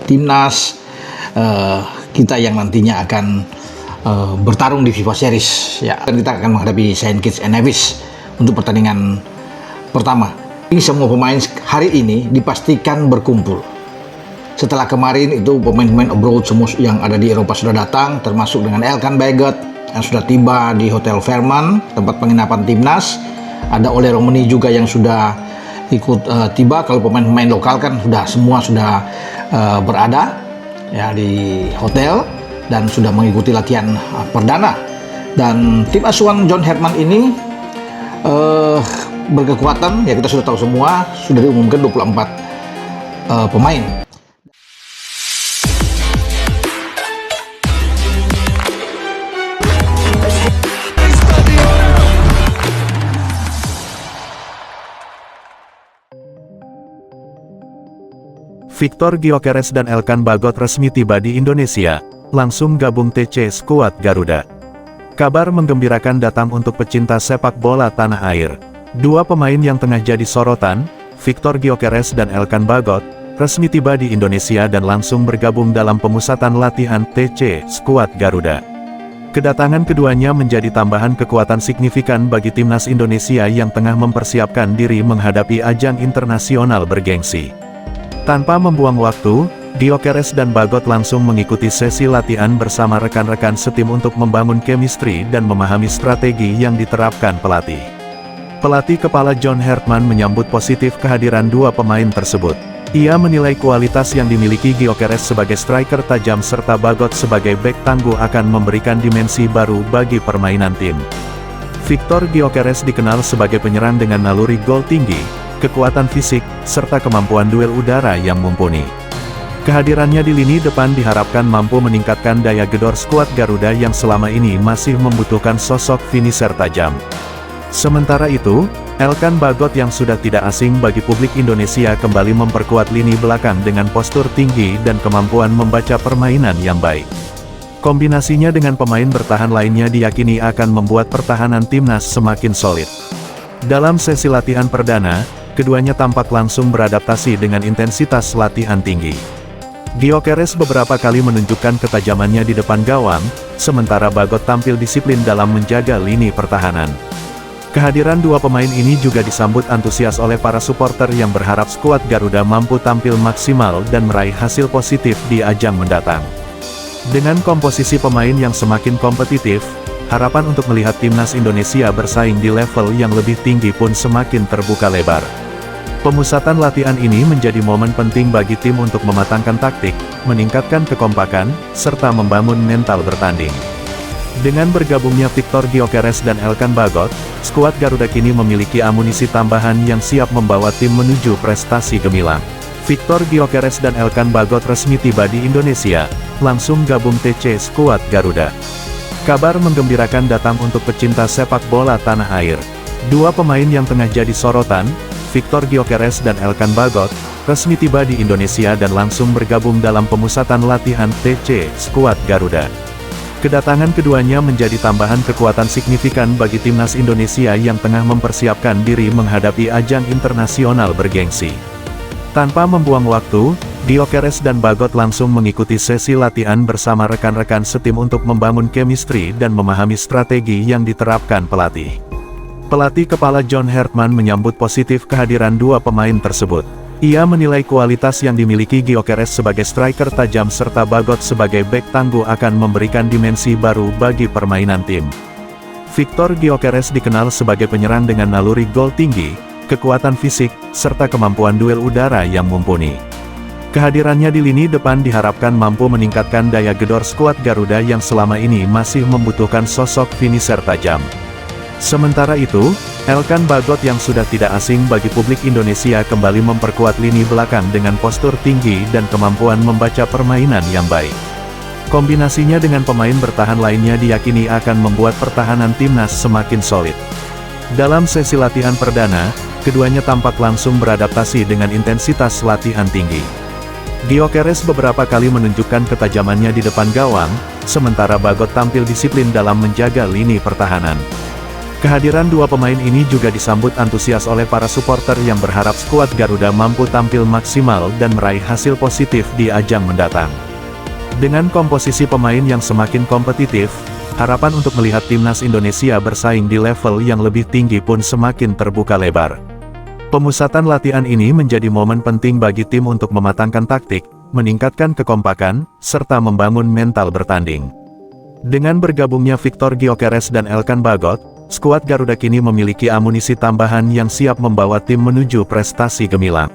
timnas kita yang nantinya akan bertarung di FIFA Series ya. Dan kita akan menghadapi Saint Kitts and Nevis untuk pertandingan pertama. Ini semua pemain hari ini dipastikan berkumpul. Setelah kemarin itu pemain-pemain abroad semua yang ada di Eropa sudah datang, termasuk dengan Elkan Bagot yang sudah tiba di Hotel Fairmont, tempat penginapan timnas. Ada Ole Romani juga yang sudah ikut tiba. Kalau pemain-pemain lokal kan semua sudah berada ya di hotel dan sudah mengikuti latihan perdana. Dan tim asuhan John Herman ini berkekuatan ya, kita sudah tahu semua, sudah diumumkan 24 pemain. Victor Gyökeres dan Elkan Bagot resmi tiba di Indonesia, langsung gabung TC skuad Garuda. Kabar menggembirakan datang untuk pecinta sepak bola tanah air. Dua pemain yang tengah jadi sorotan, Victor Gyökeres dan Elkan Bagot, resmi tiba di Indonesia dan langsung bergabung dalam pemusatan latihan TC skuad Garuda. Kedatangan keduanya menjadi tambahan kekuatan signifikan bagi timnas Indonesia yang tengah mempersiapkan diri menghadapi ajang internasional bergengsi. Tanpa membuang waktu, Gyökeres dan Bagot langsung mengikuti sesi latihan bersama rekan-rekan setim untuk membangun chemistry dan memahami strategi yang diterapkan pelatih. Pelatih kepala John Herman menyambut positif kehadiran dua pemain tersebut. Ia menilai kualitas yang dimiliki Gyökeres sebagai striker tajam serta Bagot sebagai bek tangguh akan memberikan dimensi baru bagi permainan tim. Victor Gyökeres dikenal sebagai penyerang dengan naluri gol tinggi, kekuatan fisik, serta kemampuan duel udara yang mumpuni. Kehadirannya di lini depan diharapkan mampu meningkatkan daya gedor skuad Garuda yang selama ini masih membutuhkan sosok finisher tajam. Sementara itu, Elkan Bagot yang sudah tidak asing bagi publik Indonesia kembali memperkuat lini belakang dengan postur tinggi dan kemampuan membaca permainan yang baik. Kombinasinya dengan pemain bertahan lainnya diyakini akan membuat pertahanan timnas semakin solid. Dalam sesi latihan perdana, keduanya tampak langsung beradaptasi dengan intensitas latihan tinggi. Gyökeres beberapa kali menunjukkan ketajamannya di depan gawang, sementara Bagot tampil disiplin dalam menjaga lini pertahanan. Kehadiran dua pemain ini juga disambut antusias oleh para supporter yang berharap skuad Garuda mampu tampil maksimal dan meraih hasil positif di ajang mendatang. Dengan komposisi pemain yang semakin kompetitif, harapan untuk melihat timnas Indonesia bersaing di level yang lebih tinggi pun semakin terbuka lebar. Pemusatan latihan ini menjadi momen penting bagi tim untuk mematangkan taktik, meningkatkan kekompakan, serta membangun mental bertanding. Dengan bergabungnya Victor Gyökeres dan Elkan Bagot, skuad Garuda kini memiliki amunisi tambahan yang siap membawa tim menuju prestasi gemilang. Victor Gyökeres dan Elkan Bagot resmi tiba di Indonesia, langsung gabung TC skuad Garuda. Kabar menggembirakan datang untuk pecinta sepak bola tanah air. Dua pemain yang tengah jadi sorotan, Victor Gyökeres dan Elkan Bagot, resmi tiba di Indonesia dan langsung bergabung dalam pemusatan latihan TC skuad Garuda. Kedatangan keduanya menjadi tambahan kekuatan signifikan bagi timnas Indonesia yang tengah mempersiapkan diri menghadapi ajang internasional bergengsi. Tanpa membuang waktu, Gyökeres dan Bagot langsung mengikuti sesi latihan bersama rekan-rekan setim untuk membangun chemistry dan memahami strategi yang diterapkan pelatih. Pelatih kepala John Herman menyambut positif kehadiran dua pemain tersebut. Ia menilai kualitas yang dimiliki Gyökeres sebagai striker tajam serta Bagot sebagai bek tangguh akan memberikan dimensi baru bagi permainan tim. Victor Gyökeres dikenal sebagai penyerang dengan naluri gol tinggi, kekuatan fisik, serta kemampuan duel udara yang mumpuni. Kehadirannya di lini depan diharapkan mampu meningkatkan daya gedor skuad Garuda yang selama ini masih membutuhkan sosok finisher tajam. Sementara itu, Elkan Bagot yang sudah tidak asing bagi publik Indonesia kembali memperkuat lini belakang dengan postur tinggi dan kemampuan membaca permainan yang baik. Kombinasinya dengan pemain bertahan lainnya diyakini akan membuat pertahanan timnas semakin solid. Dalam sesi latihan perdana, keduanya tampak langsung beradaptasi dengan intensitas latihan tinggi. Gyökeres beberapa kali menunjukkan ketajamannya di depan gawang, sementara Bagot tampil disiplin dalam menjaga lini pertahanan. Kehadiran dua pemain ini juga disambut antusias oleh para supporter yang berharap skuad Garuda mampu tampil maksimal dan meraih hasil positif di ajang mendatang. Dengan komposisi pemain yang semakin kompetitif, harapan untuk melihat timnas Indonesia bersaing di level yang lebih tinggi pun semakin terbuka lebar. Pemusatan latihan ini menjadi momen penting bagi tim untuk mematangkan taktik, meningkatkan kekompakan, serta membangun mental bertanding. Dengan bergabungnya Victor Gyökeres dan Elkan Bagot, skuad Garuda kini memiliki amunisi tambahan yang siap membawa tim menuju prestasi gemilang.